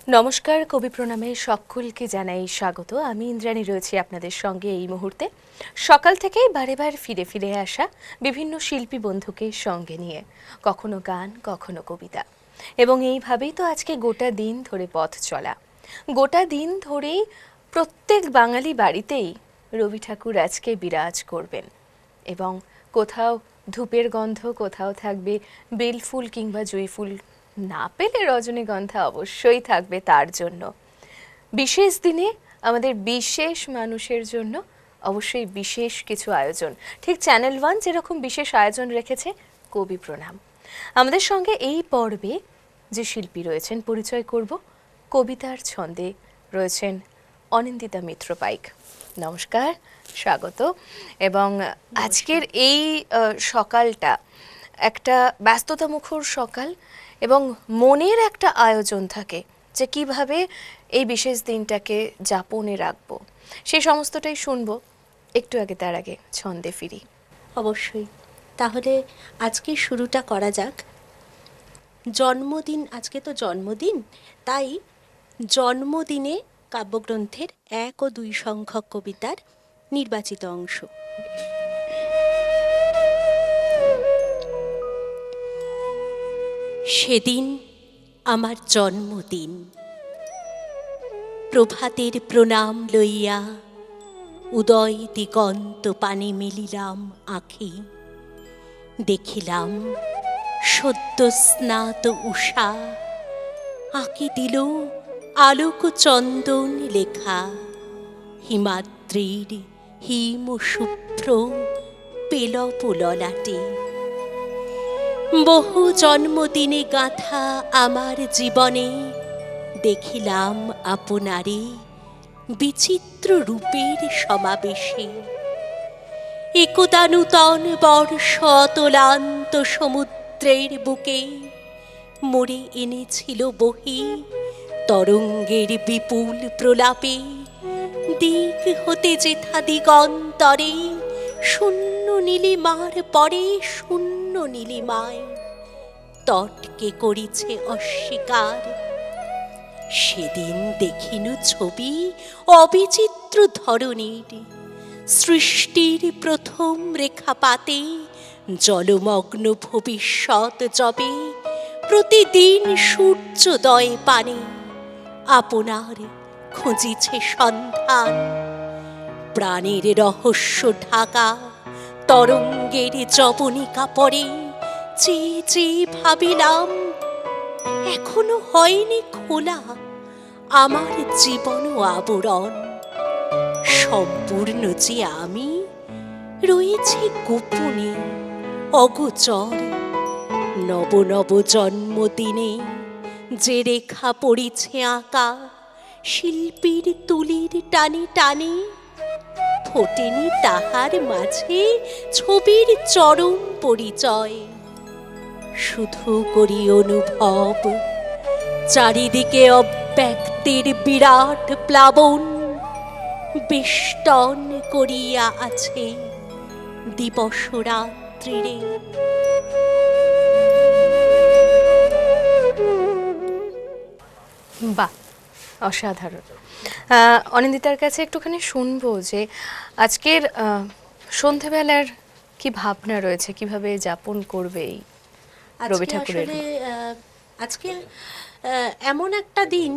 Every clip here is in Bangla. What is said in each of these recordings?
নমস্কার, কবি প্রণামে সকলকে জানাই স্বাগত। আমি ইন্দ্রাণী রয়েছি আপনাদের সঙ্গে এই মুহূর্তে। সকাল থেকেই বারে বার ফিরে ফিরে আসা বিভিন্ন শিল্পী বন্ধুকে সঙ্গে নিয়ে, কখনো গান কখনো কবিতা, এবং এইভাবেই তো আজকে গোটা দিন ধরে পথ চলা। গোটা দিন ধরেই প্রত্যেক বাঙালি বাড়িতেই রবি ঠাকুর আজকে বিরাজ করবেন, এবং কোথাও ধূপের গন্ধ, কোথাও থাকবে বেলফুল কিংবা জুঁইফুল, না পেলে রজনীগন্ধা অবশ্যই থাকবে তার জন্য। বিশেষ দিনে আমাদের বিশেষ মানুষের জন্য অবশ্যই বিশেষ কিছু আয়োজন, ঠিক চ্যানেল ওয়ান যেরকম বিশেষ আয়োজন রেখেছে কবি প্রণাম। আমাদের সঙ্গে এই পর্বে যে শিল্পী রয়েছেন পরিচয় করব। কবিতার ছন্দে রয়েছেন অনিন্দিতা মিত্র পাইক। নমস্কার, স্বাগত। এবং আজকের এই সকালটা একটা ব্যস্ততামুখর সকাল, এবং মনের একটা আয়োজন থাকে যে কিভাবে এই বিশেষ দিনটাকে যাপনে রাখবো, সেই সমস্তটাই শুনবো। একটু আগে তার আগে ছন্দে ফিরি। অবশ্যই, তাহলে আজকে শুরুটা করা যাক। জন্মদিন, আজকে তো জন্মদিন, তাই জন্মদিনে কাব্যগ্রন্থের 1 ও 2 সংখ্যক কবিতার নির্বাচিত অংশ। সেদিন আমার জন্মদিন, প্রভাতের প্রণাম লইয়া উদয় দিগন্ত পানে মেলিলাম আঁখি। দেখিলাম সদ্য স্নাত উষা আঁকি দিল আলোক চন্দন লেখা। হিমাদ্রির হিম শুভ্র পেলব ললাটে, বহু জন্মদিনে গাঁথা আমার জীবনে দেখিলাম আপনারে বিচিত্র রূপের সমাবেশে। একদা নূতন বর্ষ অতলান্ত সমুদ্রের বুকে মোরে এনেছিল বহি তরঙ্গের বিপুল প্রলাপে। দিক হতে যেথা দিগন্তরে শূন্য নীলিমার পরে শূন্য নীলিমায় তটকে করিছে অস্বীকার। সেদিন দেখিনু ছবি অবিচিত্র ধরনের, সৃষ্টির প্রথম রেখাপাতে জলমগ্ন ভবিষ্যৎ যবে প্রতিদিন সূর্যোদয় পানে আপনার খুঁজিছে সন্ধান। প্রাণের রহস্য ঢাকা তরঙ্গের যবনিকা পরে চেয়ে চেয়ে ভাবিলাম এখনো হয়নি খোলা আমার জীবন আবরণ। সম্পূর্ণ যে আমি রয়েছে গোপনে অগোচর। নব নব জন্মদিনে যে রেখা পড়িছে আঁকা শিল্পীর তুলির টানে টানে, ফোটেনি তাহার মাঝে ছবির চরম পরিচয়। শুধু করি অনুভব চারিদিকে অব্যক্তের বিরাট প্লাবন বেষ্টন করিয়া আছে দিবস রাত্রিরে। বাহ, অসাধারণ। অনিন্দিতার কাছে একটুখানি শুনবো যে আজকের সন্ধেবেলার কি ভাবনা রয়েছে, কিভাবে যাপন করবে এই রবি ঠাকুরের। আজকে এমন একটা দিন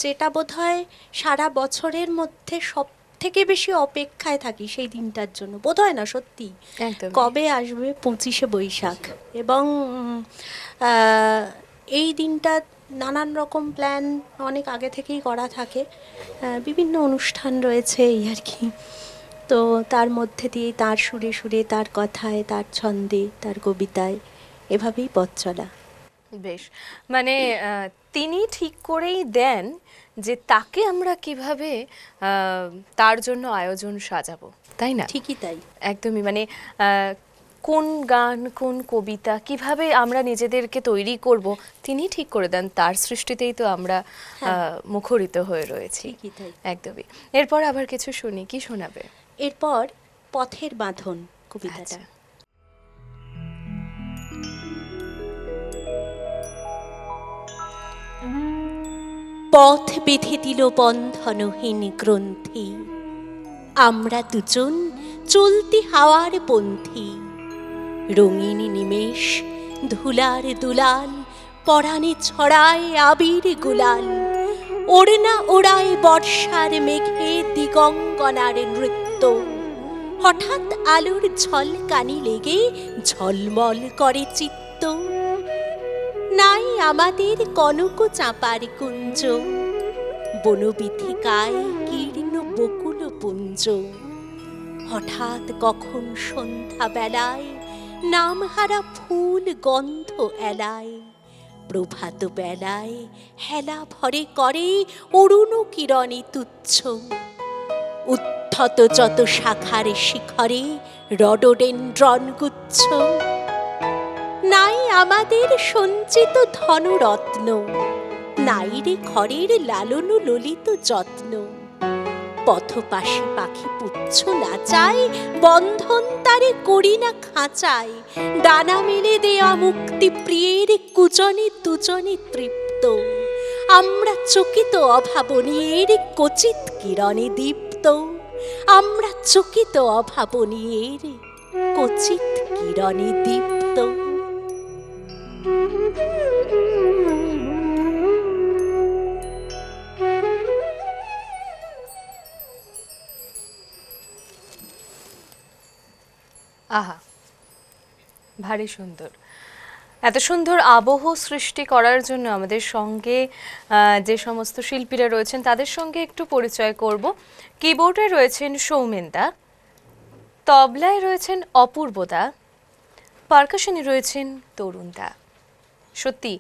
যেটা বোধহয় সারা বছরের মধ্যে সব থেকে বেশি অপেক্ষায় থাকি সেই দিনটার জন্য। বোধহয় না, সত্যি কবে আসবে 25শে বৈশাখ। এবং এই দিনটা নানান রকম প্ল্যান অনেক আগে থেকেই করা থাকে, বিভিন্ন অনুষ্ঠান রয়েছে এই আর কি। তো তার মধ্যে দিয়ে তার সুরে সুরে, তার কথায়, তার ছন্দে, তার কবিতায় এভাবেই পথ চলা। বেশ, মানে তিনি ঠিক করেই দেন যে তাকে আমরা কিভাবে তার জন্য আয়োজন সাজাবো, তাই না? ঠিকই তাই, একদমই। মানে কোন গান, কোন কবিতা, কিভাবে আমরা নিজেদেরকে তৈরি করব তিনি ঠিক করে দেন। তার সৃষ্টিতেই তো আমরা মুখরিত হয়ে রয়েছি। ঠিকই তাই, একদমই। এরপর আবার কিছু শুনি, কি শোনাবে? এরপর পথের বাঁধন কবিতাটা। পথ বেঁধে দিল বন্ধনহীন গ্রন্থি, আমরা দুজন চলতি হাওয়ার পন্থী। রঙিন নিমেষ ধুলার দুলাল, পরাণে ছড়ায় আবির গুলাল। ওড়না ওড়ায় বর্ষার মেঘে দিগঙ্গনার নৃত্য। হঠাৎ আলোর ঝলকানি লেগে ঝলমল করে চিত্ত। নাই আমাদের কনক চাঁপার কুঞ্জ, বনবিথিকায় কীর্ণ বকুল পুঞ্জ। হঠাৎ কখন সন্ধ্যা বেলায় নামহারা ফুল গন্ধ এলায়। প্রভাত বেলায় হেলা ভরে করে অরুণ কিরণে তুচ্ছ। উদ্ধত যত শাখার শিখরে রডোডেনড্রন গুচ্ছ। নাই আমাদের সঞ্চিত ধনরত্ন, নাই রে ঘরের লালন ললিত যত্ন। পথপাশে পাখি পুচ্ছ নাচায়, বন্ধন তারে করি না খাঁচায়। ডানা মেলে দেয়া মুক্তি প্রিয়ের কুজনে দুজনে তৃপ্ত। আমরা চকিত অভাবনীয়ের কচিত কিরণে দীপ্ত। আমরা চকিত অভাবনীয়ের কচিত কিরণে দীপ্ত। আহা, ভারী সুন্দর। এত সুন্দর আবহ সৃষ্টি করার জন্য আমাদের সঙ্গে যে সমস্ত শিল্পীরা রয়েছেন তাদের সঙ্গে একটু পরিচয় করব। কিবোর্ডে রয়েছেন সৌমেনদা, তবলায় রয়েছেন অপূর্বদা, পারকাশনে রয়েছেন তরুণদা। সত্যি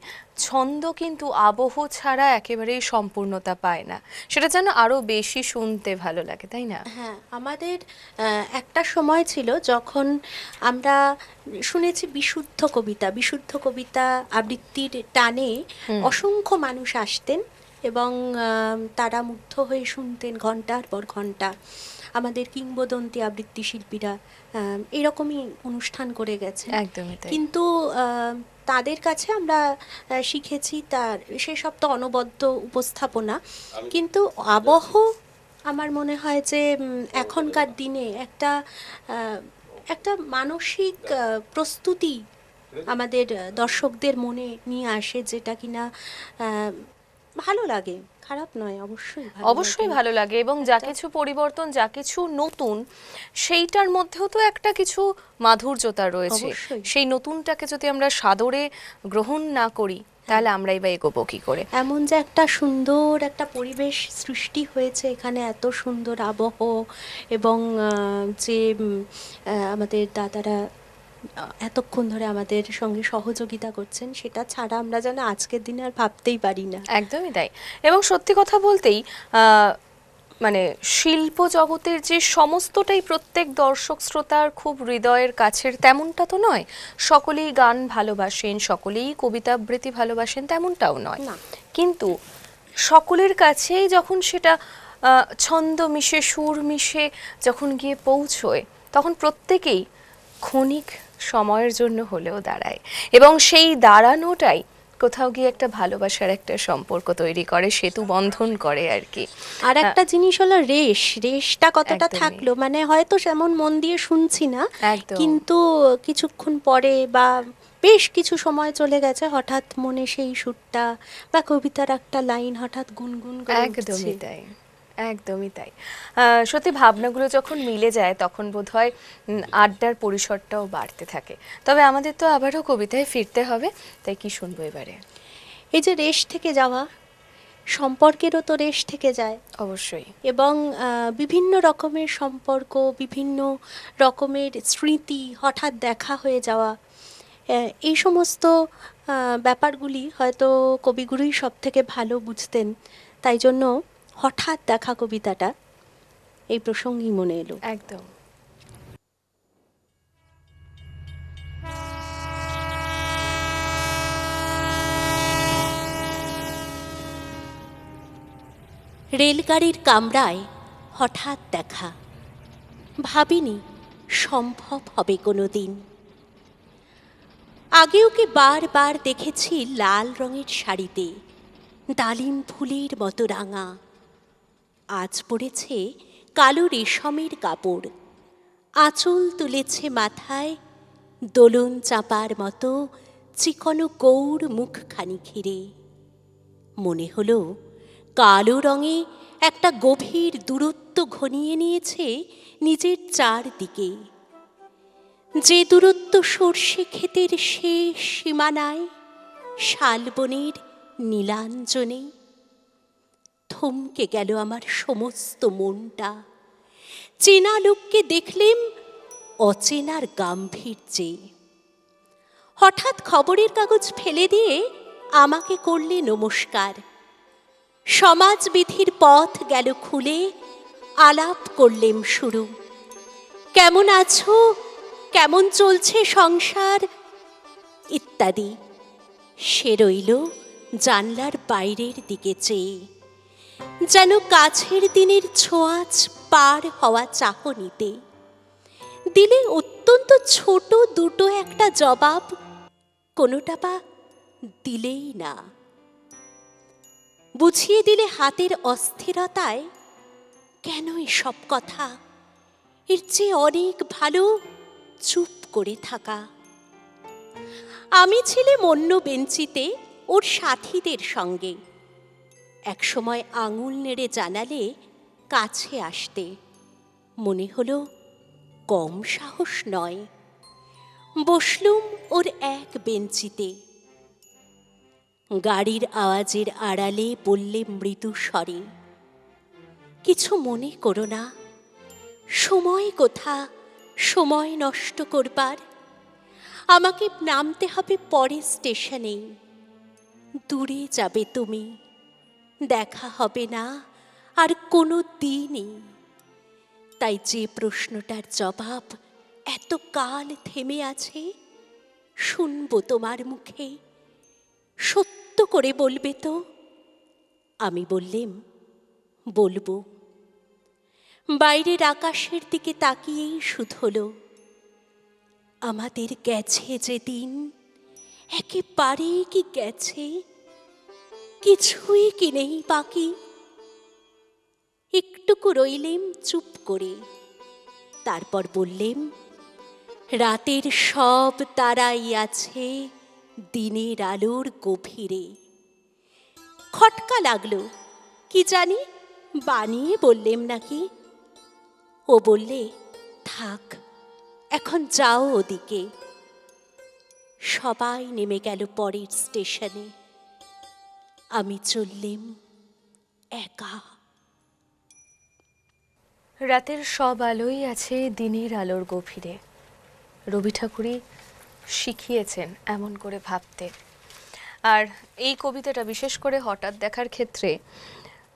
ছন্দ কিন্তু আবহ ছাড়া একেবারেই সম্পূর্ণতা পায় না, সেটা যেন আরো বেশি শুনতে ভালো লাগে, তাই না? হ্যাঁ, আমাদের একটা সময় ছিল যখন আমরা শুনেছি বিশুদ্ধ কবিতা আবৃত্তির টানে অসংখ্য মানুষ আসতেন এবং তারা মুগ্ধ হয়ে শুনতেন ঘন্টার পর ঘন্টা। আমাদের কিংবদন্তি আবৃত্তি শিল্পীরা এরকমই অনুষ্ঠান করে গেছে। একদমই তাই। কিন্তু তাদের কাছে আমরা শিখেছি তার সেসব তো অনবদ্য উপস্থাপনা, কিন্তু আবহ আমার মনে হয় যে এখনকার দিনে একটা মানসিক প্রস্তুতি আমাদের দর্শকদের মনে নিয়ে আসে, যেটা কিনা ভালো লাগে, খারাপ নয়, অবশ্যই ভালো লাগে। এবং যা কিছু পরিবর্তন, যা কিছু নতুন, সেইটার মধ্যেও তো একটা কিছু মাধুর্যতা রয়েছে। সেই নতুনটাকে যদি আমরা সাদরে গ্রহণ না করি তাহলে আমরাই বা এগোবো কি করে? এমন যে একটা সুন্দর একটা পরিবেশ সৃষ্টি হয়েছে এখানে, এত সুন্দর আবহ, এবং যে আমাদের দাদারা এতক্ষণ ধরে আমাদের সঙ্গে সহযোগিতা করছেন, সেটা ছাড়া আমরা যেন আজকের দিনে আর ভাবতেই পারি না। একদমই তাই। এবং সত্যি কথা বলতেই মানে শিল্প জগতের যে সমস্তটাই প্রত্যেক দর্শক শ্রোতার খুব হৃদয়ের কাছের তেমনটা তো নয়। সকলেই গান ভালোবাসেন, সকলেই কবিতা আবৃত্তি ভালোবাসেন তেমনটাও নয়, কিন্তু সকলের কাছেই যখন সেটা ছন্দ মিশে সুর মিশে যখন গিয়ে পৌঁছয়, তখন প্রত্যেকেই ক্ষণিক সময়ের জন্য হলেও দাঁড়ায়, এবং সেই দাঁড়ানোটাই কোথাও গিয়ে একটা ভালোবাসার একটা সম্পর্ক তৈরি করে, সেতু বন্ধন করে আর কি। আর একটা জিনিস হলো রেশটা কতটা থাকলো, মানে হয়তো সেমন মন দিয়ে শুনছি না, কিন্তু কিছুক্ষণ পরে বা বেশ কিছু সময় চলে গেছে, হঠাৎ মনে সেই সুরটা বা কবিতার একটা লাইন হঠাৎ গুনগুন করে একদমই তাই, একদমই তাই। সত্যি ভাবনাগুলো যখন মিলে যায় তখন বোধহয় আড্ডার পরিসরটাও বাড়তে থাকে। তবে আমাদের তো আবারও কবিতায় ফিরতে হবে, তাই কি শুনবো এবারে? এই যে রেশ থেকে যাওয়া, সম্পর্কেরও তো রেশ থেকে যায় অবশ্যই, এবং বিভিন্ন রকমের সম্পর্ক, বিভিন্ন রকমের স্মৃতি, হঠাৎ দেখা হয়ে যাওয়া, এই সমস্ত ব্যাপারগুলি হয়তো কবিগুরুই সব থেকে ভালো বুঝতেন। তাই জন্য হঠাৎ দেখা কবিতাটা এই প্রসঙ্গেই মনে এলো। একদম। রেলগাড়ির কামরায় হঠাৎ দেখা, ভাবিনি সম্ভব হবে কোনো দিন। আগে ওকে বারবার দেখেছি লাল রঙের শাড়িতে, ডালিম ফুলের মতো রাঙা। আজ পড়েছে কালো রেশমের কাপড়, আঁচল তুলেছে মাথায় দোলন চাপার মতো চিকনো গৌর মুখখানি ঘিরে। মনে হলো কালো রঙে একটা গভীর দূরত্ব ঘনিয়ে নিয়েছে নিজের চারদিকে, যে দূরত্ব সর্ষে ক্ষেতের শেষ সীমানায় শালবনের নীলাঞ্জনে। থমকে গেল আমার সমস্ত মনটা। চেনা লোককে দেখলেম অচেনার গাম্ভীর্যে। হঠাৎ খবরের কাগজ ফেলে দিয়ে আমাকে করলে নমস্কার। সমাজবিধির পথ গেল খুলে, আলাপ করলেম শুরু। কেমন আছো, কেমন চলছে সংসার ইত্যাদি। সে রইল জানলার বাইরের দিকে চেয়ে, যেন কাছের দিনের ছোঁয়াচ পার হওয়া চাহনিতে। দিলে অত্যন্ত ছোট দুটো একটা জবাব, কোনোটা বা দিলেই না। বুঝিয়ে দিলে হাতের অস্থিরতায়, কেন এসব কথা, এর চেয়ে অনেক ভালো চুপ করে থাকা। আমি ছিলাম অন্য বেঞ্চিতে ওর সাথীদের সঙ্গে। একসময় আঙুল নেড়ে জানালে কাছে আসতে। মনে হলো কম সাহস নয়। বসলুম ওর এক বেঞ্চিতে। গাড়ির আওয়াজের আড়ালে বললে মৃদু স্বরে, কিছু মনে করো না, সময় কোথা সময় নষ্ট করবার। আমাকে নামতে হবে পরের স্টেশনেই। দূরে যাবে তুমি, দেখা হবে না আর কোনো দিনই। তাই যে প্রশ্নটার জবাব এত কাল থেমে আছে, শুনবো তোমার মুখে, সত্য করে বলবে তো? আমি বললেম, বলবো। বাইরের আকাশের দিকে তাকিয়েই শুধলো, আমাদের গেছে যে দিন, একেবারে কি গেছে, কিছুই কি নেই বাকি। একটুকু রইলেম চুপ করে, তারপর বললেম, রাতের সব তারাই আছে দিনের আলোর গভীরে। খটকা লাগলো, কি জানি বানিয়ে বললেম নাকি। ও বললে, থাক এখন যাও ওদিকে। সবাই নেমে গেল পরের স্টেশনে, আমি চললেম একা। রাতের সব আলোই আছে দিনের আলোর গভীরে। রবি ঠাকুরই শিখিয়েছেন এমন করে ভাবতে। আর এই কবিতাটা বিশেষ করে হঠাৎ দেখার ক্ষেত্রে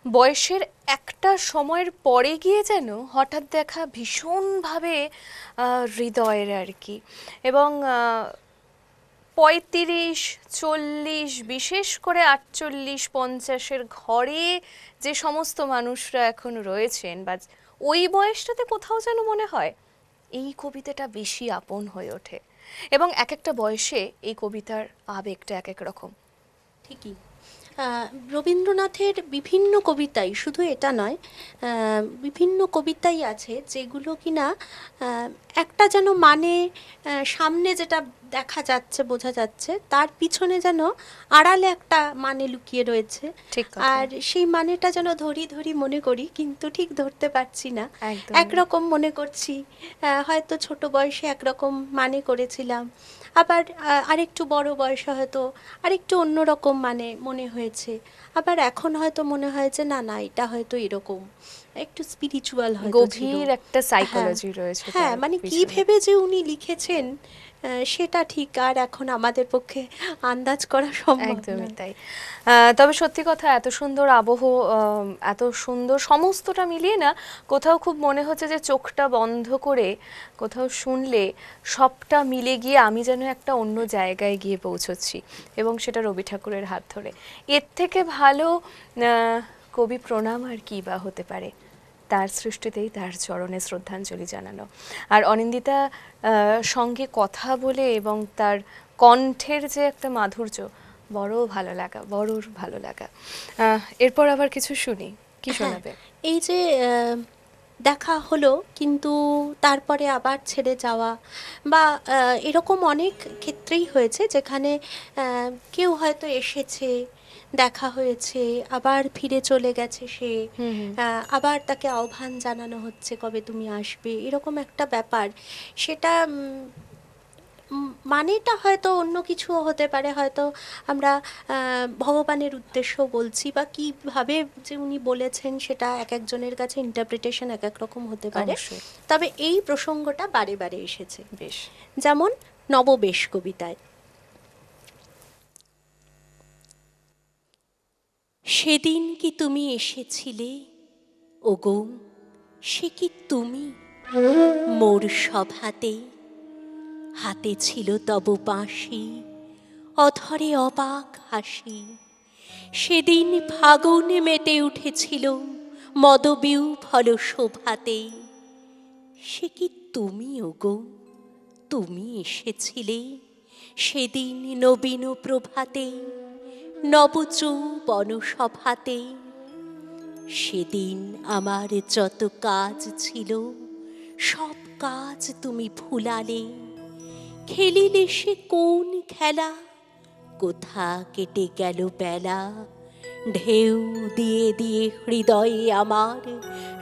বয়সের একটা সময়ের পরে গিয়ে যেন হঠাৎ দেখা ভীষণভাবে হৃদয়ের আর কি। এবং ৩৫-৪০, বিশেষ করে ৪৮-৫০-এর ঘরে যে সমস্ত মানুষরা এখন রয়েছেন বা ওই বয়সটাতে কোথাও যেন মনে হয় এই কবিতাটা বেশি আপন হয়ে ওঠে। এবং এক একটা বয়সে এই কবিতার আবেগটা এক এক রকম। ঠিকই। রবীন্দ্রনাথের বিভিন্ন কবিতাই, শুধু এটা নয়, বিভিন্ন কবিতাই আছে যেগুলো কিনা একটা যেন মানে, সামনে যেটা দেখা যাচ্ছে বোঝা যাচ্ছে, তার পিছনে যেন আড়ালে একটা মানে লুকিয়ে রয়েছে। ঠিক কথা। আর সেই মানেটা যেন ধরি ধরি মনে করি, কিন্তু ঠিক ধরতে পারছি না। একদম। একরকম মনে করছি, হয়তো ছোট বয়সে একরকম মানে করেছিলাম, আবার আরেকটু বড় বয়সে হয়তো আরেকটু অন্যরকম মানে মনে হয়েছে। আবার এখন হয়তো মনে হয় যে না না, এটা হয়তো এরকম একটু স্পিরিচুয়াল হয়তো ছিল। গভীর একটা সাইকোলজি রয়েছে। হ্যাঁ, মানে কি ভেবে যে উনি লিখেছেন সেটা ঠিক আর এখন আমাদের পক্ষে আন্দাজ করা সম্ভব একদমই নয়। তাই। তবে সত্যি কথা, এত সুন্দর আবহ, এত সুন্দর সমস্তটা মিলিয়ে না কোথাও খুব মনে হচ্ছে যে চোখটা বন্ধ করে কোথাও শুনলে সবটা মিলে গিয়ে আমি যেন একটা অন্য জায়গায় গিয়ে পৌঁছচ্ছি, এবং সেটা রবি ঠাকুরের হাত ধরে। এর থেকে ভালো কবি প্রণাম আর কি বা হতে পারে। তার সৃষ্টিতেই তার চরণে শ্রদ্ধাঞ্জলি জানানো। আর অনিন্দিতা সঙ্গে কথা বলে এবং তার কণ্ঠের যে একটা মাধুর্য, বড় ভালো লাগা, বড়র ভালো লাগা। এরপর আবার কিছু শুনি, কি হ্যাঁ, শোনাবে? এই যে দেখা হলো কিন্তু তারপরে আবার ছেড়ে যাওয়া বা এরকম অনেক ক্ষেত্রেই হয়েছে যেখানে কেউ হয়তো এসেছে, দেখা হয়েছে, আবার ফিরে চলে গেছে সে, হুম হুম। আবার তাকে আহ্বান জানানো হচ্ছে কবে তুমি আসবে, এরকম একটা ব্যাপার। সেটা মানেটা হয়তো অন্য কিছুও হতে পারে, হয়তো আমরা ভগবানের উদ্দেশ্য বলছি বা কীভাবে যে উনি বলেছেন সেটা এক একজনের কাছে ইন্টারপ্রিটেশন এক এক রকম হতে পারে। অবশ্যই। তবে এই প্রসঙ্গটা বারে বারে এসেছে, বেশ। যেমন নববেশ কবিতায়, সেদিন কি তুমি এসেছিলে ওগো, সে কি তুমি মোর সভাতে, হাতে ছিল তব বাঁশি, অধরে অবাক হাসি, সেদিন ফাগুনে মেতে উঠেছিল মদবিউ ফল শোভাতে, সে কি তুমি ওগো, তুমি এসেছিলে সেদিন নবীন প্রভাতে, নবযৌবন সভাতে, সেদিন আমার যত কাজ ছিল সব কাজ তুমি ভুলালে, খেলিলে সে কোন খেলা, কোথা কেটে গেল বেলা, ঢেউ দিয়ে দিয়ে হৃদয়ে আমার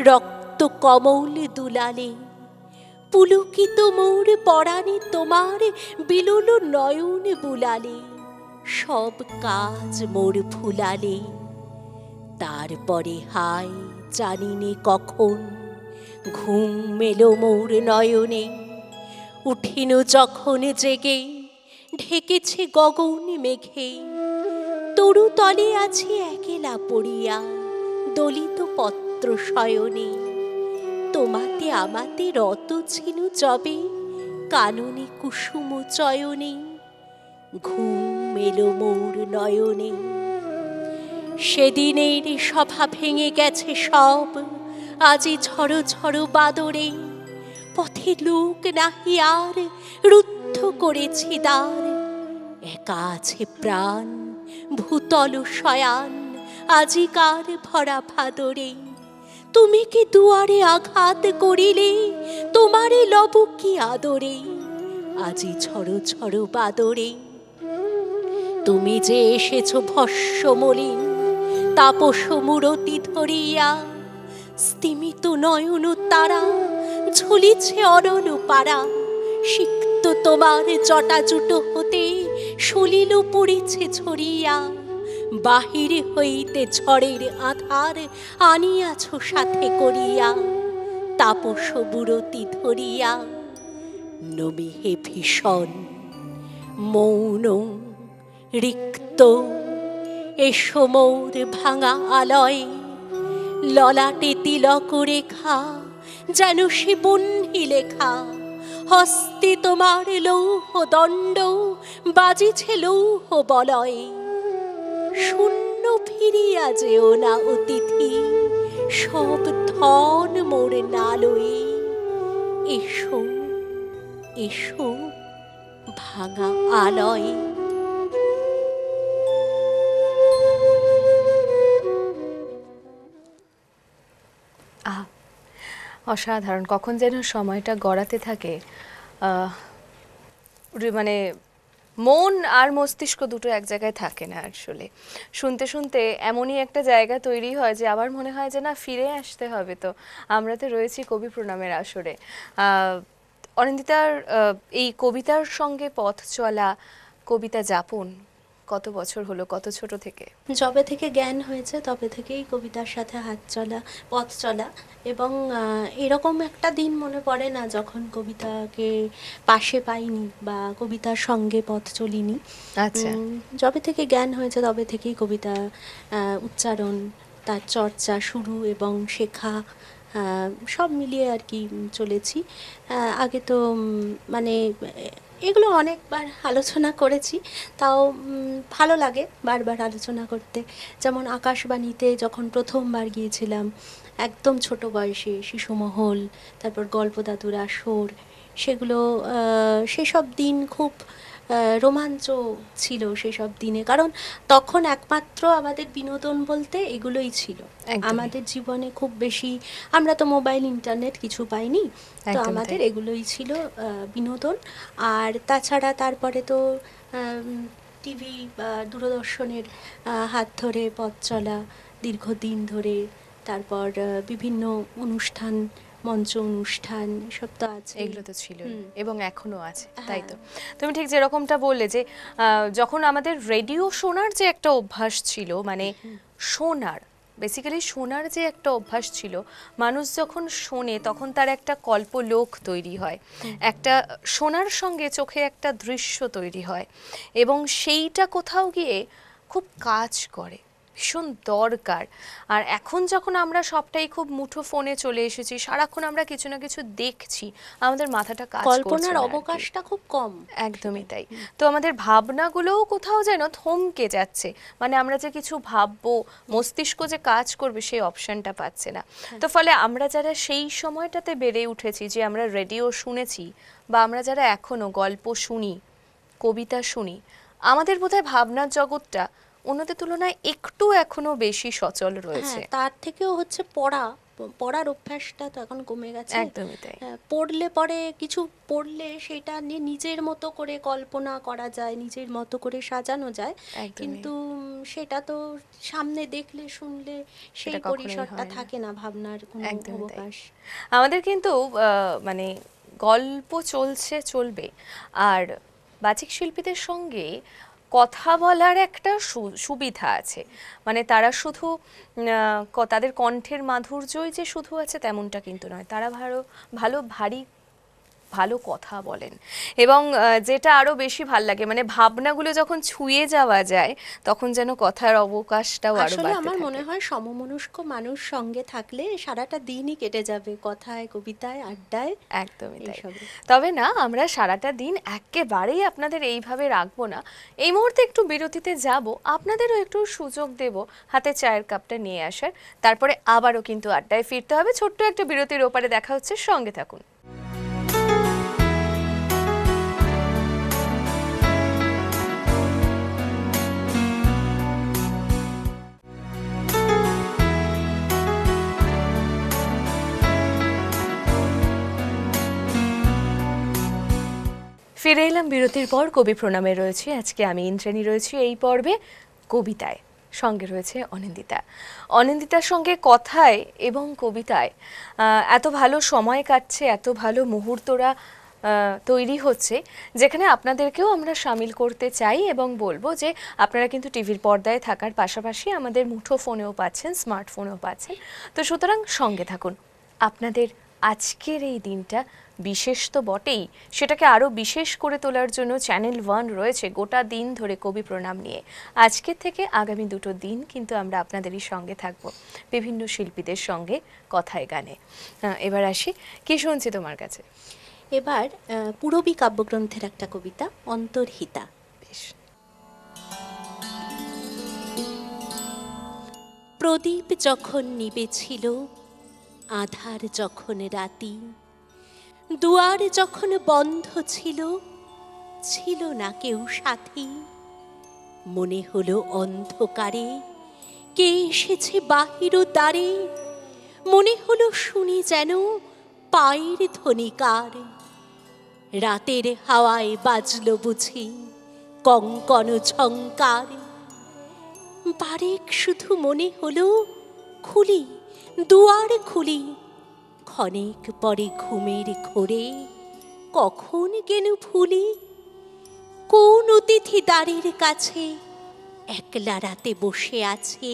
রক্ত কমল দুলালে, পুলকিত মোর পরাণে তোমার বিলুল নয়ন বুলালে, সব কাজ মোর ভুলালে, তারপরে হায় জানিনে কখন ঘুম মেলো মোর নয়নে, উঠিনু যখন জেগে ঢেকেছে গগন মেঘে, তরু তলে আছি একলা পড়িয়া দলিত পত্র শয়নে, তোমাতে আমাতে রত ছিল যবে কাননে কুসুম চয়নে, ঘুম এলো মোর নয়নে, সেদিনের সভা ভেঙে গেছে সব আজি ঝড়ো ঝড়ো বাদরে, পথে লোক নাহি আর রুদ্ধ করেছি দ্বার, একা আছে প্রাণ ভূতল শয়ান আজিকার ভরা ভাদরে, তুমি কি দুয়ারে আঘাত করিলে তোমারে লব কি আদরে, আজি ঝড়ো ঝড়ো বাদরে, তুমি যে এসেছ ভস্য মলিন তাপস মূরতি ধরিয়া, স্তিমিত নয়ন তারা ঝুলিছে অরণ পারা, সিক্ত তোমার জটা জুটো হতে সলিল পড়েছে ঝরিয়া, বাহির হইতে ঝড়ের আধার আনিয়াছ সাথে করিয়া, তাপস মূরতি ধরিয়া, নমিহে ভীষণ মৌন রিক্ত, এসো মোর ভাঙা আলয়, ললাটে তিলক রেখা যেন সে বহ্নি লেখা, হস্তে তোমার লৌহ দণ্ড বাজিছে লৌহ বলয়, শূন্য ফিরিয়া যেও না অতিথি, সব ধন মোর নালয়ে, এসো এসো ভাঙা আলয়। আহা, অসাধারণ! কখন যেন সময়টা গড়াতে থাকে, মানে মন আর মস্তিষ্ক দুটো এক জায়গায় থাকে না আসলে। শুনতে শুনতে এমনই একটা জায়গা তৈরি হয় যে আবার মনে হয় যে না, ফিরে আসতে হবে। তো আমরা তো রয়েছি কবি প্রণামের আসরে। অনিন্দিতার এই কবিতার সঙ্গে পথ চলা, কবিতা যাপন কত বছর হলো, কত ছোট থেকে? যবে থেকে জ্ঞান হয়েছে তবে থেকেই কবিতার সাথে হাত চলা, পথ চলা। এবং এরকম একটা দিন মনে পড়ে না যখন কবিতাকে পাশে পাইনি বা কবিতার সঙ্গে পথ চলিনি। আচ্ছা। যবে থেকে জ্ঞান হয়েছে তবে থেকেই কবিতা উচ্চারণ, তার চর্চা শুরু এবং শেখা, সব মিলিয়ে আর কি চলেছি। আগে তো মানে এগুলো অনেকবার আলোচনা করেছি, তাও ভালো লাগে বারবার আলোচনা করতে। যেমন আকাশবাণীতে যখন প্রথমবার গিয়েছিলাম একদম ছোট বয়সে, শিশুমহল, তারপর গল্প দাদুর আসর, সেগুলো সেসব দিন খুব রোমাঞ্চ ছিল সেসব দিনে, কারণ তখন একমাত্র আমাদের বিনোদন বলতে এগুলোই ছিল। একদমই। আমাদের জীবনে খুব বেশি, আমরা তো মোবাইল ইন্টারনেট কিছু পাইনি, তো একদমই আমাদের তাই। এগুলোই ছিল বিনোদন। আর তাছাড়া তারপরে তো টিভি বা দূরদর্শনের হাত ধরে পথ চলা দীর্ঘদিন ধরে, তারপর বিভিন্ন অনুষ্ঠান, মঞ্চ অনুষ্ঠান, এসব তো আছে। এগুলো তো ছিল এবং এখনো আছে, তাই হ্যাঁ। তো। তুমি ঠিক যেরকমটা বললে যে যখন আমাদের রেডিও শোনার যে একটা অভ্যাস ছিল, মানে শোনার, বেসিক্যালি শোনার যে একটা অভ্যাস ছিল, মানুষ যখন শোনে তখন তার একটা কল্পলোক তৈরি হয়, একটা শোনার সঙ্গে চোখে একটা দৃশ্য তৈরি হয় এবং সেইটা কোথাও গিয়ে খুব কাজ করে, ভীষণ দরকার। আর এখন যখন আমরা সবটাই খুব মুঠো ফোনে চলে এসেছি, সারাক্ষণ আমরা কিছু না কিছু দেখছি, আমাদের মাথাটা কাজ করছে কল্পনার না আর কি। অবকাশটা খুব কম। একদমই তাই। তো আমাদের ভাবনাগুলোও কোথাও যেন থমকে যাচ্ছে, মানে আমরা যে কিছু ভাববো, মস্তিষ্ক যে কাজ করবে সেই অপশনটা পাচ্ছে না। তো ফলে আমরা যারা সেই সময়টাতে বেড়ে উঠেছি, যে আমরা রেডিও শুনেছি বা আমরা যারা এখনো গল্প শুনি, কবিতা শুনি, আমাদের বোধহয় ভাবনার জগৎটা অন্যদের তুলনায় একটু এখনো বেশি সচল রয়েছে। হ্যাঁ, তার থেকেও হচ্ছে পড়ার অভ্যাসটা তো এখন কমে গেছে। একদমই তাই। পড়লে পরে কিছু পড়লে সেটা নিয়ে নিজের মতো করে কল্পনা করা যায়, নিজের মতো করে সাজানো যায়, একদমই। কিন্তু সেটা তো সামনে দেখলে শুনলে সেই সেটা কখনোই পরিসরটা হয় না। থাকে না ভাবনার কোনো একদমই তাই। অবকাশ। আমাদের কিন্তু মানে গল্প চলছে, চলবে, আর বাচিক শিল্পীদের সঙ্গে কথা বলার একটা সুবিধা আছে, মানে তারা শুধু তাদের কণ্ঠের মাধুর্যই যে শুধু আছে তেমনটা কিন্তু নয়, তারা ভালো ভালো ভারী ভালো কথা বলেন এবং যেটা আরো বেশি ভাল লাগে, মানে ভাবনাগুলো যখন ছুঁয়ে যাওয়া যায় তখন যেন কথার অবকাশটাও আরো আসলে বাড়তে আমার থাকে। মনে হয় সমমনস্ক মানুষ সঙ্গে থাকলে সারাটা দিনই কেটে যাবে কথায়, কবিতায়, আড্ডায়, একদমই তাই। এইসবে। তবে না, আমরা সারাটা দিন একেবারেই আপনাদের এইভাবে রাখবো না। এই মুহূর্তে একটু বিরতিতে যাব, আপনাদেরও একটু সুযোগ দেব হাতে চায়ের কাপটা নিয়ে আসার, তারপরে আবারও কিন্তু আড্ডায় ফিরতে হবে। ছোট্ট একটা বিরতির ওপারে দেখা হচ্ছে, সঙ্গে থাকুন। ফিরে এলাম বিরতির পর। কবি প্রণামে রয়েছে আজকে আমি, ইন্দ্রাণী, রয়েছি এই পর্বে কবিতায়, সঙ্গে রয়েছে অনিন্দিতা। অনিন্দিতার সঙ্গে কথায় এবং কবিতায় এত ভালো সময় কাটছে, এত ভালো মুহূর্তরা তৈরি হচ্ছে, যেখানে আপনাদেরকেও আমরা সামিল করতে চাই এবং বলবো যে আপনারা কিন্তু টিভির পর্দায় থাকার পাশাপাশি আমাদের মুঠো ফোনেও পাচ্ছেন, স্মার্টফোনেও পাচ্ছেন। তো সুতরাং সঙ্গে থাকুন। আপনাদের আজকের এই দিনটা বিশেষ তো বটেই, সেটাকে আরও বিশেষ করে তোলার জন্য চ্যানেল 1 রয়েছে গোটা দিন ধরে কবি প্রণাম নিয়ে। আজকের থেকে আগামী 2 দিন কিন্তু আমরা আপনাদেরই সঙ্গে থাকব, বিভিন্ন শিল্পীদের সঙ্গে কথায় গানে। এবার আসি, কি শুনছি তোমার কাছে? এবার পূরবী কাব্যগ্রন্থের একটা কবিতা, অন্তর্হিতা। বেশ। প্রদীপ যখন নিবেছিল, আধার যখন রাতি, দুয়ার যখন বন্ধ ছিল, ছিল না কেউ সাথী, মনে হলো অন্ধকারে কে এসেছে বাহির দ্বারে, মনে হলো শুনি যেন পায়ের ধ্বনিকার, রাতের হাওয়ায় বাজলো বুঝি কঙ্কন ঝঙ্কার, বারেক শুধু মনে হলো খুলি, দুয়ার খুলি, ক্ষণেক পরে ঘুমের ঘোরে কখন কেন ভুলি, কোন অতিথি দ্বারের কাছে একলা রাতে বসে আছে,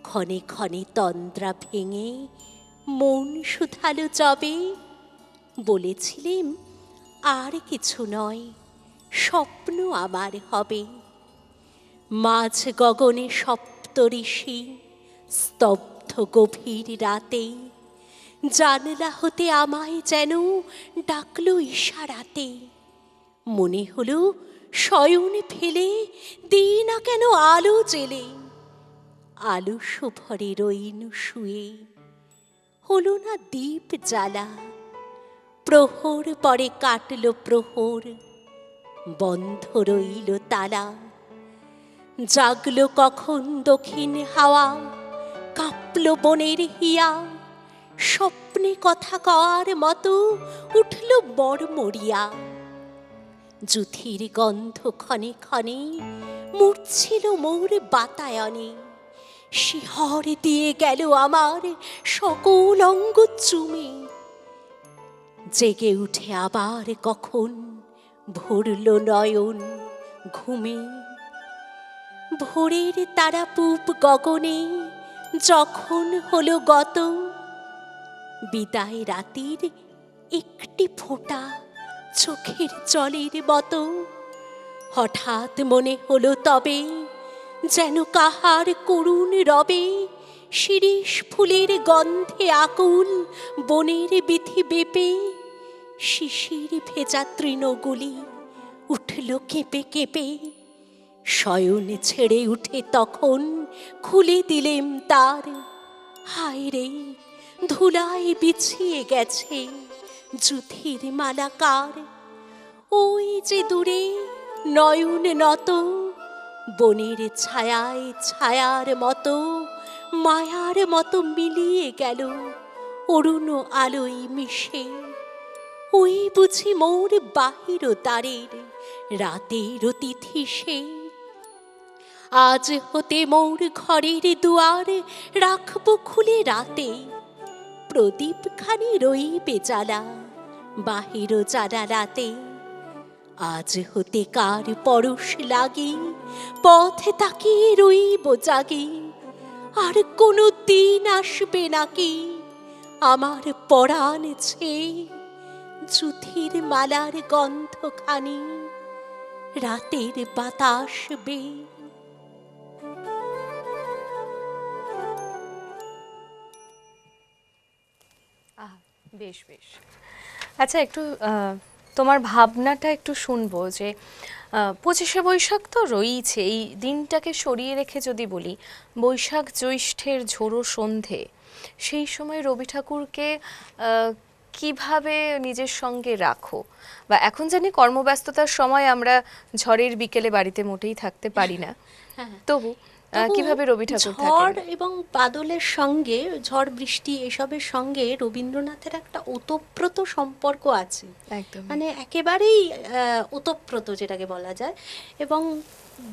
ক্ষণে ক্ষণে তন্দ্রা ভেঙে মন শুধালো যবে, বলেছিলেম আর কিছু নয়, স্বপ্ন আমার হবে, মাঝ গগনে সপ্তঋষি স্তব্ধ গভীর রাতে, জানলা হতে আমায় যেন ডাকলো ইশারাতে, মনে হলো শয়ন ফেলে দিই না কেন আলো জেলে, আলস্য ভরে রইনু শুয়ে, হলো না দীপ জ্বালা, প্রহর পরে কাটল প্রহর, বন্ধ রইল তালা। জাগলো কখন দক্ষিণ হাওয়া, কাঁপলো বনের হিয়া, স্বপ্নে কথা কওয়ার মতো উঠল বড়মড়িয়া। যুথির গন্ধ ক্ষণে ক্ষণে মুড়ছিল মোর বাতায়নে, শিহর দিয়ে গেল আমার সকল অঙ্গ চুমে। জেগে উঠে আবার কখন ভরল নয়ন ঘুমে। ভোরের তারা পূব গগনে যখন হলো গত, বিদায় রাতির একটি ফোঁটা চোখের জলের মতো। হঠাৎ মনে হলো তবে যেন কাহার করুণ রবে, শিরীষ ফুলের গন্ধে আকুল বনের বিথি বেপে। শিশির ভেজা তৃণগুলি উঠল কেঁপে কেঁপে। শয়ন ছেড়ে উঠে তখন খুলে দিলেম তার। হায় রে, ধুলায় বিছিয়ে গেছে যুথির মালাকার। ওই যে দূরে নয়ন নত, বনের ছায়ায় ছায়ার মতো, মায়ার মতো মিলিয়ে গেল অরুণ আলোয় মিশে। ওই বুঝি মোর বাহির দ্বারের রাতের অতিথি সে। আজ হতে মোর ঘরের দুয়ার রাখবো খুলে রাতে, প্রদীপ খানি রইবে জ্বালা বাহির জানালাতে। আজ হতে কার পরশ লাগি পথ তাকিয়ে রইব জাগি, আর কোনো দিন আসবে নাকি আমার পরাণ ছেয়ে। যুথির মালার গন্ধখানি রাতের বাতাস বেয়ে। আহা, বেশ বেশ। আচ্ছা, একটু তোমার ভাবনাটা একটু শুনবো যে 25শে বৈশাখ তো রয়েছে, এই দিনটাকে সরিয়ে রেখে যদি বলি, বৈশাখ জ্যৈষ্ঠের ঝোড়ো সন্ধে, সেই সময় রবি ঠাকুরকে কিভাবে নিজের সঙ্গে রাখো? বা এখন জানি কর্মব্যস্ততার সময় আমরা ঝড়ের বিকেলে বাড়িতে মোটেই থাকতে পারি না, তবু কিভাবে রবি ঠাকুর থাকেন? ঝড় এবং বাদলের সঙ্গে, ঝড় বৃষ্টি এসবের সঙ্গে রবীন্দ্রনাথের একটা ওতপ্রোত সম্পর্ক আছে, একদম, মানে একেবারেই ওতপ্রোত যেটাকে বলা যায়। এবং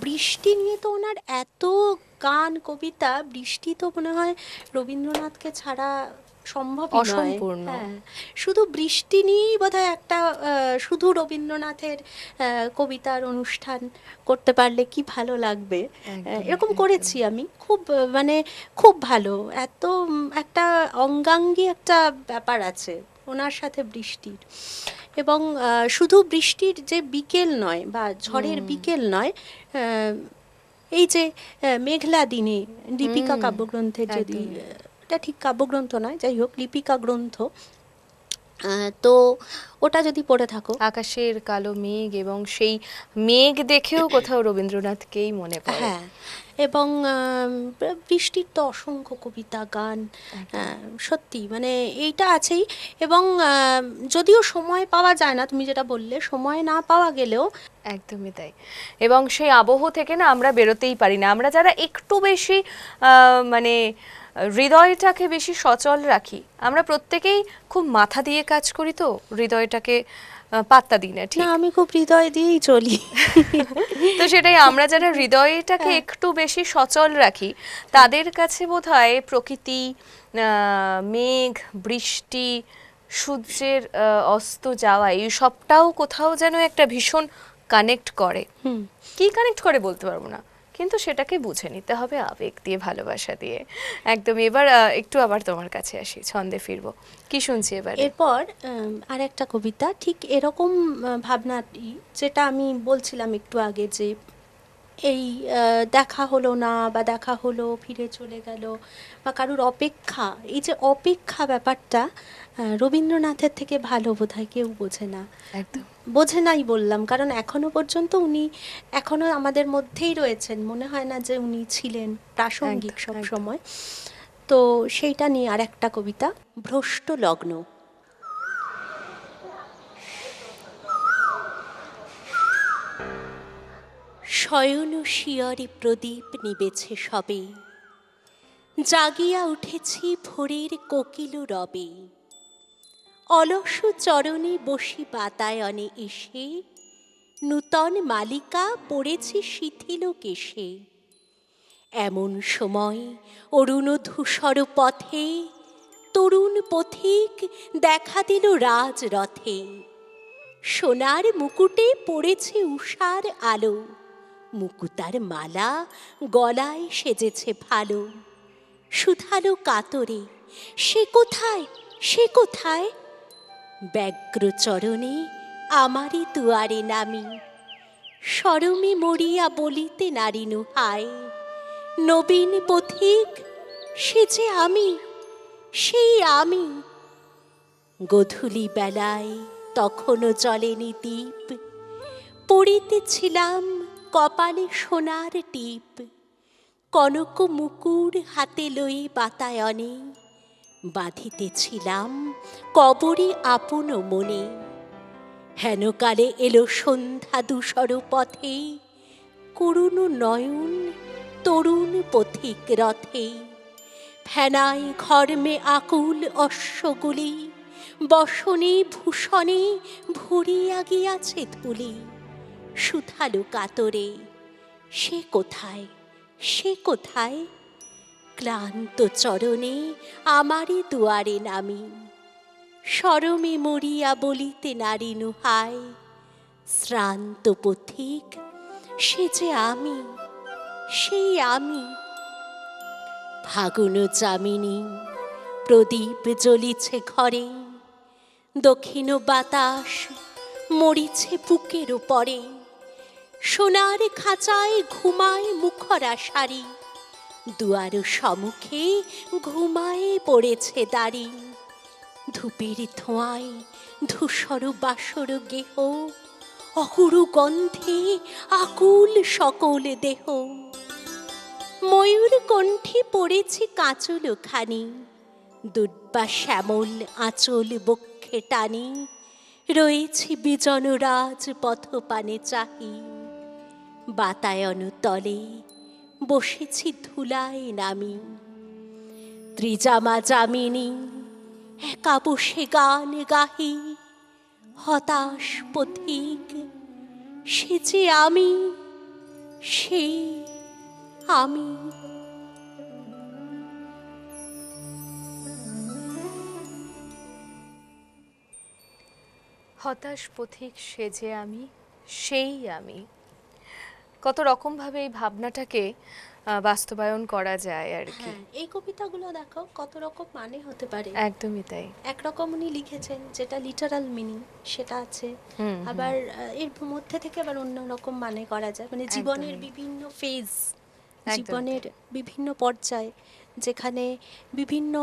বৃষ্টি নিয়ে তো ওনার এত গান কবিতা, বৃষ্টি তো মনে হয় রবীন্দ্রনাথকে ছাড়া সম্ভবই নয়। অসম্পূর্ণ। হ্যাঁ, শুধু বৃষ্টি নিয়েই বোধহয় একটা শুধু রবীন্দ্রনাথের কবিতার অনুষ্ঠান করতে পারলে কি ভালো লাগবে। এরকম করেছি আমি, খুব মানে খুব ভালো, এত একটা অঙ্গাঙ্গী একটা ব্যাপার আছে ওনার সাথে বৃষ্টির। এবং শুধু বৃষ্টির যে বিকেল নয় বা ঝড়ের বিকেল নয়, এই যে মেঘলা দিনে, লিপিকা কাব্যগ্রন্থের, যদি এটা ঠিক কাব্যগ্রন্থ নয়, যাই হোক লিপিকা গ্রন্থ, তো ওটা যদি পড়ে থাকো, আকাশের কালো মেঘ, এবং সেই মেঘ দেখেও কোথাও রবীন্দ্রনাথকেই মনে পড়ে। হ্যাঁ, এবং বৃষ্টির তো অসংখ্য কবিতা গান, সত্যি মানে এইটা আছেই। এবং যদিও সময় পাওয়া যায় না, তুমি যেটা বললে, সময় না পাওয়া গেলেও একদমই তাই। এবং সেই আবহ থেকে না আমরা বেরোতেই পারি না। আমরা যারা একটু বেশি মানে হৃদয়টাকে বেশি সচল রাখি, আমরা প্রত্যেকেই খুব মাথা দিয়ে কাজ করি, তো হৃদয়টাকে পাত্তা দিই না, ঠিক? না, আমি খুব হৃদয় দিয়েই চলি। তো সেটাই, আমরা যারা হৃদয়টাকে একটু বেশি সচল রাখি, তাদের কাছে বোধহয় প্রকৃতি, মেঘ, বৃষ্টি, সূর্যের অস্ত যাওয়া, এই সবটাও কোথাও যেন একটা ভীষণ কানেক্ট করে। কি কানেক্ট করে বলতে পারবো না, কিন্তু সেটাকে বুঝে নিতে হবে আবেগ দিয়ে, ভালোবাসা দিয়ে। একদম। এবার একটু আবার তোমার কাছে আসি, ছন্দে ফিরবো। কি শুনছি এবার? এরপর আর একটা কবিতা ঠিক এরকম ভাবনাটি, যেটা আমি বলছিলাম একটু আগে, যে এই দেখা হলো না বা দেখা হলো ফিরে চলে গেল, বা কারুর অপেক্ষা, এই যে অপেক্ষা ব্যাপারটা রবীন্দ্রনাথের থেকে ভালো বোধহয় কেউ বোঝে না। একদম বোঝে নাই বললাম, কারণ এখনো পর্যন্ত উনি এখনো আমাদের মধ্যেই রয়েছেন, মনে হয় না যে উনি ছিলেন প্রাসঙ্গিক সব সময়। তো সেইটা নিয়ে আর একটা কবিতা, ভ্রষ্ট লগ্ন। শয়ন শিয়রে প্রদীপ নিবেছে সবে, জাগিয়া উঠেছি ভোরের কোকিল রবে। অলস চরণে বসি বাতায়নে এসে, নূতন মালিকা পড়েছি শিথিল কেশে। এমন সময় অরুণ ধূসর পথে, তরুণ পথিক দেখা দিল রাজরথে। সোনার মুকুটে পড়েছে উষার আলো, মুকুতার মালা গলায় সেজেছে ভালো। শুধালো কাতরে, সে কোথায়, সে কোথায়? ব্যগ্র চরণে আমারই দুয়ারে নামি, শরমে মরিয়া বলিতে নারিনু হায়। নবীন পথিক, সে যে আমি, সেই আমি। গোধূলি বেলায় তখনও জ্বলেনি দীপ, পড়িতেছিলাম কপালে সোনার টিপ। কনক মুকুর হাতে লই বাতায়নে, বাঁধিতেছিলাম কবরে আপন মনে। হেনকালে এলো সন্ধ্যা ধূসর পথে, করুণ নয়ন তরুণ পথিক রথে। ফেনায় ঘর্মে আকুল অশ্বগুলি, বসনে ভূষণে ভরিয়া গিয়াছে ধুলি। শুধালো কাতরে, সে কোথায়, সে কোথায়? ক্লান্ত চরণে আমারই দুয়ারে নামি, শরমে মরিয়া বলিতে নারিনু হায়। শ্রান্ত পথিক, সে যে আমি, সেই আমি। ফাগুন যামিনী প্রদীপ জ্বলিছে ঘরে, দক্ষিণ বাতাস মরিছে বুকের উপরে। সোনার খাঁচায় ঘুমায় মুখরা শাড়ি, দুয়ার সম্মুখে ঘুমায় পড়েছে দাড়ি। ধূপের ধোঁয়ায় ধূসর বাসর গেহ, অহুরু গন্ধে আকুল সকল দেহ। ময়ূর কণ্ঠে পড়েছি কাঁচল খানি, দুর্বা শ্যামল আঁচল বক্ষে টানি। রয়েছি বিজন রাজপথ পানে চাহি, বাতায়ন তলে বসেছি ধুলায় নামি। ত্রিজামা যামিনী একা বসে গান গাহি, হতাশ পথিক, সে যে আমি, সেই আমি। হতাশ পথিক সেজে আমি, সেই আমি। কত রকমভাবে এই ভাবনাটাকে বাস্তবায়ন করা যায় আর কি। হ্যাঁ, এই কবিতাগুলো দেখো কত রকম মানে হতে পারে। একদমই তাই। একরকম উনি লিখেছেন যেটা লিটারাল মিনিং, সেটা আছে। আবার এর মধ্যে থেকে আবার অন্য রকম মানে করা যায়, মানে জীবনের বিভিন্ন ফেজ, জীবনের বিভিন্ন পর্যায়, যেখানে বিভিন্ন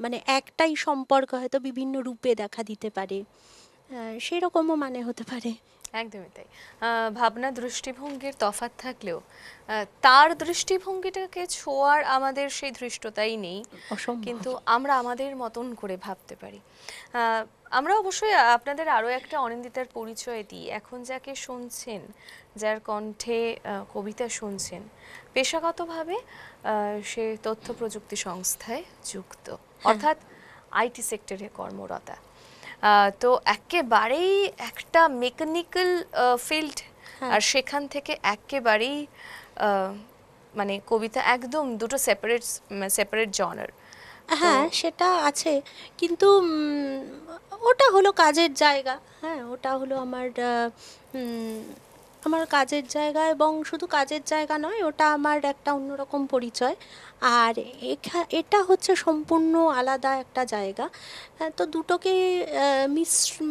মানে একটাই সম্পর্ক হয়তো বিভিন্ন রূপে দেখা দিতে পারে, সেরকমও মানে হতে পারে। একদমই তাই। ভাবনা দৃষ্টিভঙ্গির তফাৎ থাকলেও তার দৃষ্টিভঙ্গিটাকে ছোঁয়ার আমাদের সেই ধৃষ্টতাই নেই, কিন্তু আমরা আমাদের মতন করে ভাবতে পারি। আমরা অবশ্যই আপনাদের আরও একটা অনিন্দিতার পরিচয় দিই। এখন যাকে শুনছেন, যার কণ্ঠে কবিতা শুনছেন, পেশাগতভাবে সে তথ্য প্রযুক্তি সংস্থায় যুক্ত, অর্থাৎ আইটি সেক্টরে কর্মরতা। তো একেবারেই একটা মেকানিক্যাল ফিল্ড, আর সেখান থেকে একেবারেই মানে কবিতা একদম দুটো সেপারেট জনার। হ্যাঁ, সেটা আছে, কিন্তু ওটা হলো কাজের জায়গা। হ্যাঁ, ওটা হলো আমার আমার কাজের জায়গা, এবং শুধু কাজের জায়গা নয়, ওটা আমার একটা অন্যরকম পরিচয়। আর এটা হচ্ছে সম্পূর্ণ আলাদা একটা জায়গা। তো দুটোকে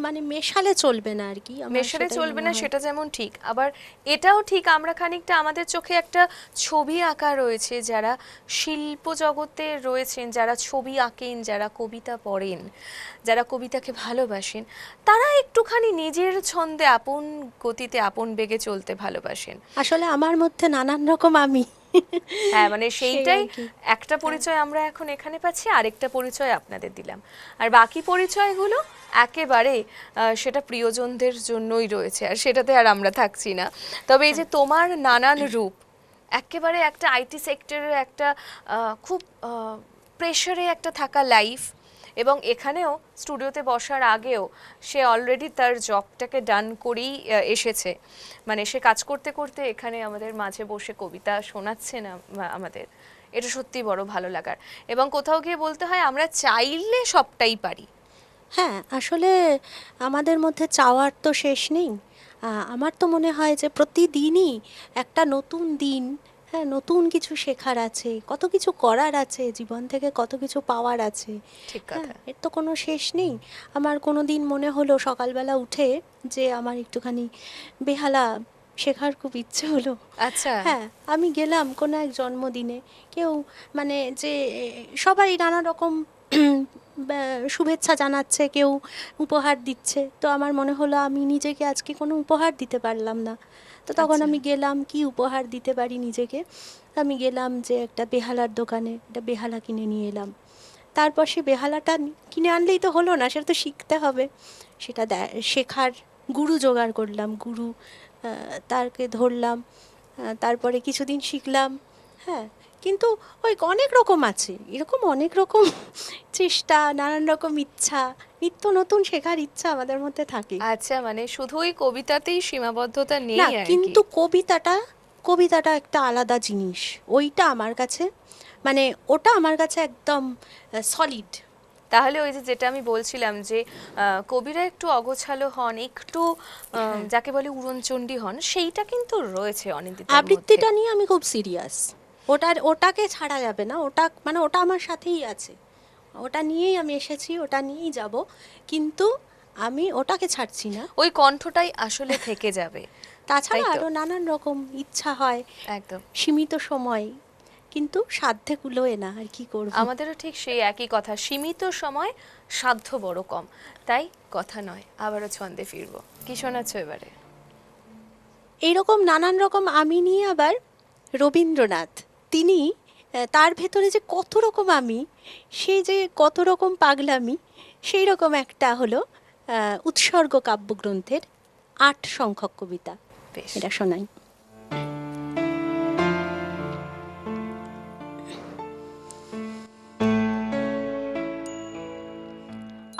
মানে মেশালে চলবে না আর কি, মেশালে চলবে না, সেটা যেমন ঠিক, আবার এটাও ঠিক আমরা খানিকটা আমাদের চোখে একটা ছবি আঁকা রয়েছে, যারা শিল্প জগতে রয়েছেন, যারা ছবি আঁকেন, যারা কবিতা পড়েন, যারা কবিতাকে ভালোবাসেন, তারা একটুখানি নিজের ছন্দে আপন গতিতে আপন বেগে চলতে ভালোবাসেন। আসলে আমার মধ্যে নানান রকম আমি হ্যাঁ, মানে সেইটাই আর কি। একটা পরিচয় আমরা এখন এখানে পাচ্ছি, আরেকটা পরিচয় আপনাদের দিলাম, আর বাকি পরিচয়গুলো একেবারে সেটা প্রিয়জনদের জন্যই রয়েছে, আর সেটাতে আর আমরা থাকছি না। তবে এই যে তোমার নানান রূপ, একেবারে একটা আইটি সেক্টরের একটা খুব প্রেশারে একটা থাকা লাইফ, এবং এখানেও স্টুডিওতে বসার আগেও সে অলরেডি তার জবটাকে ডান করেই এসেছে, মানে সে কাজ করতে করতে এখানে আমাদের মাঝে বসে কবিতা শোনাচ্ছে না আমাদের, এটা সত্যি বড় ভালো লাগার। এবং কোথাও গিয়ে বলতে হয় আমরা চাইলে সবটাই পারি। হ্যাঁ, আসলে আমাদের মধ্যে চাওয়ার তো শেষ নেই। আমার তো মনে হয় যে প্রতিদিনই একটা নতুন দিন, হ্যাঁ, নতুন কিছু শেখার আছে, কত কিছু করার আছে, জীবন থেকে কত কিছু পাওয়ার আছে। ঠিক হ্যাঁ, কথা। এর তো কোনো শেষ নেই। আমার কোনো দিন মনে হলো সকালবেলা উঠে যে আমার একটুখানি বেহালা শেখার খুব ইচ্ছে হলো। আচ্ছা। হ্যাঁ, আমি গেলাম কোনো এক জন্মদিনে, কেউ মানে যে সবাই নানা রকম শুভেচ্ছা জানাচ্ছে, কেউ উপহার দিচ্ছে, তো আমার মনে হলো আমি নিজেকে আজকে কোনো উপহার দিতে পারলাম না। তো তখন আচ্ছা। আমি গেলাম কি উপহার দিতে পারি নিজেকে, আমি গেলাম যে একটা বেহালার দোকানে একটা বেহালা কিনে নিয়ে এলাম। তারপর সে বেহালাটা কিনে আনলেই তো হলো না, সেটা তো শিখতে হবে। সেটা শেখার গুরু জোগাড় করলাম, গুরু তারকে ধরলাম, তারপরে কিছুদিন শিখলাম। হ্যাঁ, কিন্তু ওই অনেক রকম আছে, এরকম অনেক রকম চেষ্টা, নানান রকম ইচ্ছা, নিত্য নতুন শেখার ইচ্ছা আমাদের মধ্যে থাকে। আচ্ছা, মানে শুধুই কবিতাতেই সীমাবদ্ধতা নেই না, আর কি। কিন্তু কবিতাটা একটা আলাদা জিনিস। ওইটা আমার কাছে, মানে ওটা আমার কাছে একদম সলিড। তাহলে ওই যে যেটা আমি বলছিলাম যে কবিরা একটু অগোছালো হন, একটু যাকে বলে উড়নচণ্ডী হন, সেইটা কিন্তু রয়েছে অনিন্দিতার মধ্যে। আবৃত্তিটা নিয়ে আমি খুব সিরিয়াস। ওটাকে ছাড়া যাবে না, ওটা মানে ওটা আমার সাথেই আছে, ওটা নিয়েই আমি এসেছি, ওটা নিয়েই যাব, কিন্তু আমি ওটাকে ছাড়ছি না। ওই কণ্ঠটাই আসলে থেকে যাবে। তাছাড়া তাই তো? আরও নানান রকম ইচ্ছা হয়, একদম। সীমিত সময়, কিন্তু সাধ্যে কুলোয় না, আর কি করব। আমাদেরও ঠিক সেই একই কথা, সীমিত সময়, সাধ্য বড় কম, তাই কথা নয়, আবারও ছন্দে ফিরবো। কি শোনাচ্ছ এবারে? এইরকম নানান রকম আমি নিয়ে আবার রবীন্দ্রনাথ, তিনি তার ভেতরে যে কত রকম আমি, সেই যে কত রকম পাগলামি, সেই রকম একটা হলো উৎসর্গ কাব্যগ্রন্থের ৮ সংখ্যক কবিতা। বেশ। এটা শোনাই।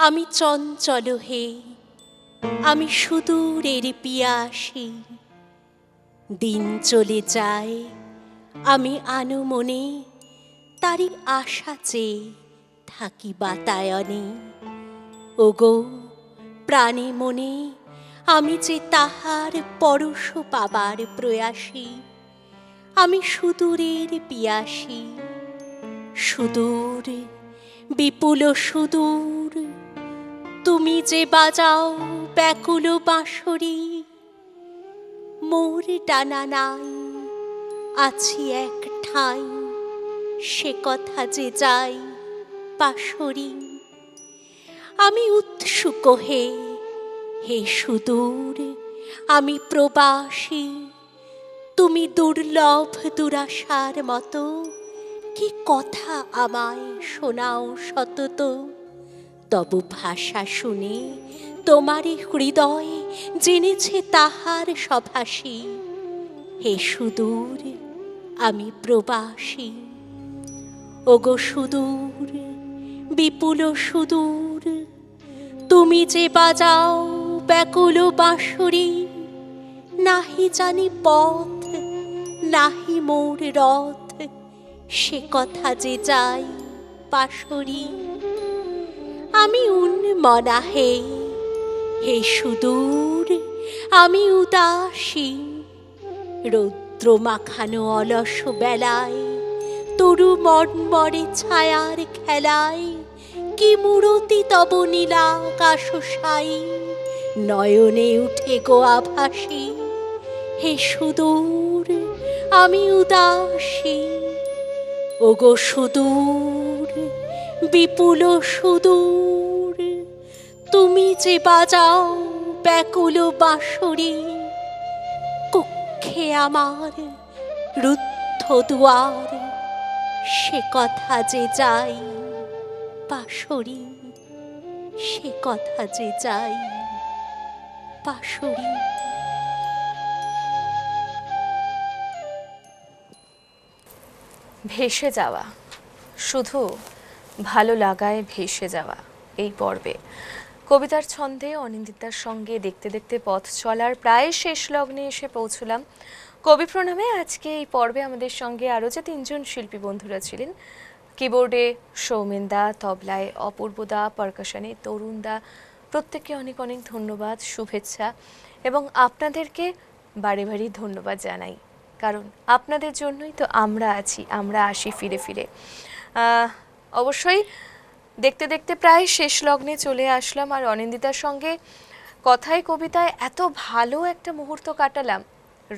আমি চঞ্চল হে, আমি সুদূরের পিয়াসী, দিন চলে যায়, আমি আনুমনে তারই আশা চেয়ে থাকি বাতায়নে। ওগো প্রাণে মনে আমি যে তাহার পরশ পাবার প্রয়াসী, আমি সুদূরের পিয়াসী, সুদূর বিপুল সুদূর, তুমি যে বাজাও ব্যাকুল বাঁশরি, মোর ডানা নাই, আছি এক ঠাঁই, সে কথা যে যাই পাশরি। আমি উৎসুক হে, হে সুদূর, আমি প্রবাসী, তুমি দুর্লভ দুরাশার মতো কি কথা আমায় শোনাও সতত। তব ভাষা শুনে তোমারই হৃদয় জেনেছে তাহার সভাসী, হে সুদূর আমি প্রবাসী। ওগো সুদূর বিপুল সুদূর, তুমি যে বাজাও ব্যাকুল বাঁশরি, নাহি জানি পথ নাহি মোর রথ, সে কথা যে যাই পাশরি। আমি উন্মনা হে, হে সুদূর আমি উদাসী, রৌদ্র মাখানো অলস বেলায়, তরু মর্মরে ছায়ার খেলায়, কি মূরতি তব নীলাকাশ সাই, নয়নে উঠে গো আভাসী, হে সুদূর আমি উদাসী। ওগো সুদূর বিপুল সুদূর, তুমি যে বাজাও ব্যাকুল বাঁশরি, কক্ষে আমার রুদ্ধ দুয়ার, সে কথা যে যাই পাশরি, সে কথা যে যাই পাশরি। ভেসে যাওয়া, শুধু ভালো লাগায় ভেসে যাওয়া এই পর্বে কবিতার ছন্দে অনিন্দিতার সঙ্গে দেখতে দেখতে পথ চলার প্রায় শেষ লগ্নে এসে পৌঁছলাম। কবি প্রণামে আজকে এই পর্বে আমাদের সঙ্গে আরও যে তিনজন শিল্পী বন্ধুরা ছিলেন, কিবোর্ডে সৌমেনদা, তবলায় অপূর্বদা, পারকাশনে তরুণদা, প্রত্যেককে অনেক অনেক ধন্যবাদ, শুভেচ্ছা এবং আপনাদেরকে বারে বারে ধন্যবাদ জানাই, কারণ আপনাদের জন্যই তো আমরা আছি, আমরা আসি ফিরে ফিরে। অবশ্যই দেখতে দেখতে প্রায় শেষ লগ্নে চলে আসলাম, আর অনিন্দিতার সঙ্গে কথায় কবিতায় এত ভালো একটা মুহূর্ত কাটালাম,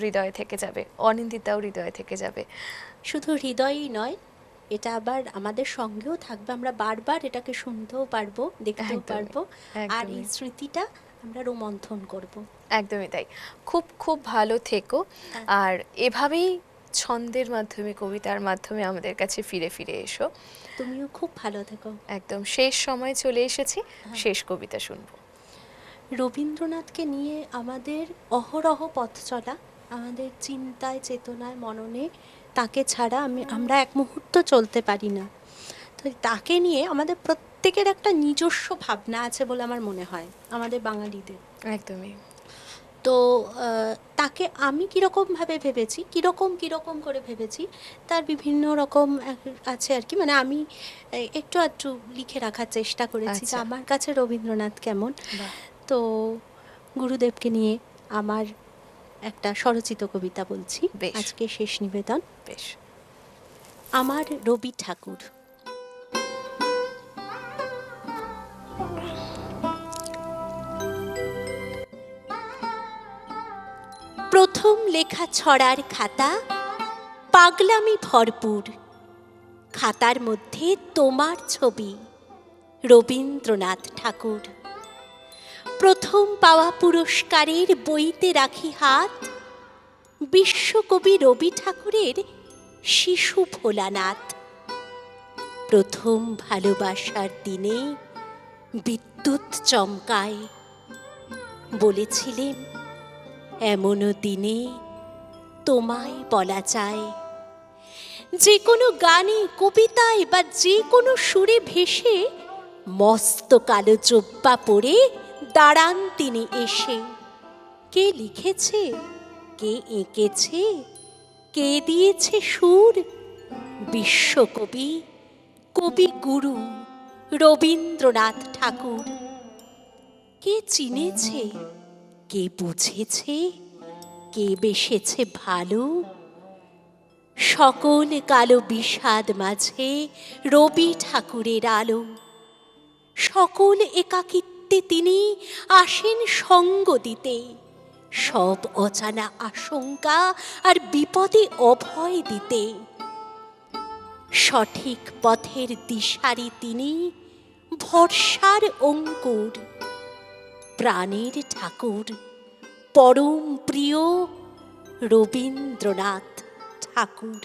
হৃদয়ে থেকে যাবে, অনিন্দিতাও হৃদয়ে থেকে যাবে। শুধু হৃদয়ই নয়, এটা আবার আমাদের সঙ্গেও থাকবে, আমরা বারবার এটাকে শুনতেও পারবো, দেখতেও একদমই, পারবো, আর এই একদমই। স্মৃতিটা আমরা রোমন্থন করব। একদমই তাই। খুব খুব ভালো থেকো, হ্যাঁ। আর এভাবেই ছন্দের মাধ্যমে, কবিতার মাধ্যমে আমাদের কাছে ফিরে ফিরে এসো। তুমিও খুব ভালো থেকো। একদম শেষ সময় চলে এসেছি, শেষ কবিতা শুনবো। রবীন্দ্রনাথকে নিয়ে আমাদের অহরহ পথ চলা, আমাদের চিন্তায়, চেতনায়, মননে তাকে ছাড়া আমরা এক মুহূর্ত চলতে পারি না। তো তাকে নিয়ে আমাদের প্রত্যেকের একটা নিজস্ব ভাবনা আছে বলে আমার মনে হয়, আমাদের বাঙালিদের। একদমই। তো তাকে আমি কীরকমভাবে ভেবেছি, কীরকম করে ভেবেছি, তার বিভিন্ন রকম আছে আর কি। মানে আমি একটু আধটু লিখে রাখার চেষ্টা করেছি যে আচ্ছা। আমার কাছে রবীন্দ্রনাথ কেমন। বাহ। তো গুরুদেবকে নিয়ে আমার একটা স্বরচিত কবিতা বলছি, বেশ। আজকে শেষ নিবেদন। বেশ। আমার রবি ঠাকুর। প্রথম লেখা ছড়ার খাতা, পাগলামি ভরপুর, খাতার মধ্যে তোমার ছবি, রবীন্দ্রনাথ ঠাকুর। প্রথম পাওয়া পুরস্কারের বইতে রাখি হাত, বিশ্বকবি রবি ঠাকুরের শিশু ভোলানাথ। প্রথম ভালোবাসার দিনে বিদ্যুৎ চমকায়, বলেছিলেন এমনও দিনে তোমায় বলা চায়। যে কোনো গানে, কবিতায় বা যে কোনো সুরে ভেসে মস্ত কালো জোব্বা পরে দাঁড়ান তিনি এসে। কে লিখেছে, কে এঁকেছে, কে দিয়েছে সুর? বিশ্বকবি, কবিগুরু রবীন্দ্রনাথ ঠাকুর। কে চিনেছে, কে বুঝেছে, কে বেসেছে ভালো? সকল কালো বিষাদ মাঝে রবি ঠাকুরের আলো। সকল একাকিত্বে তিনি আসেন সঙ্গ দিতে, সব অজানা আশঙ্কা আর বিপদে অভয় দিতে। সঠিক পথের দিশারি তিনি, ভরসার অঙ্কুর, প্রাণের ঠাকুর, পরম প্রিয় রবীন্দ্রনাথ ঠাকুর।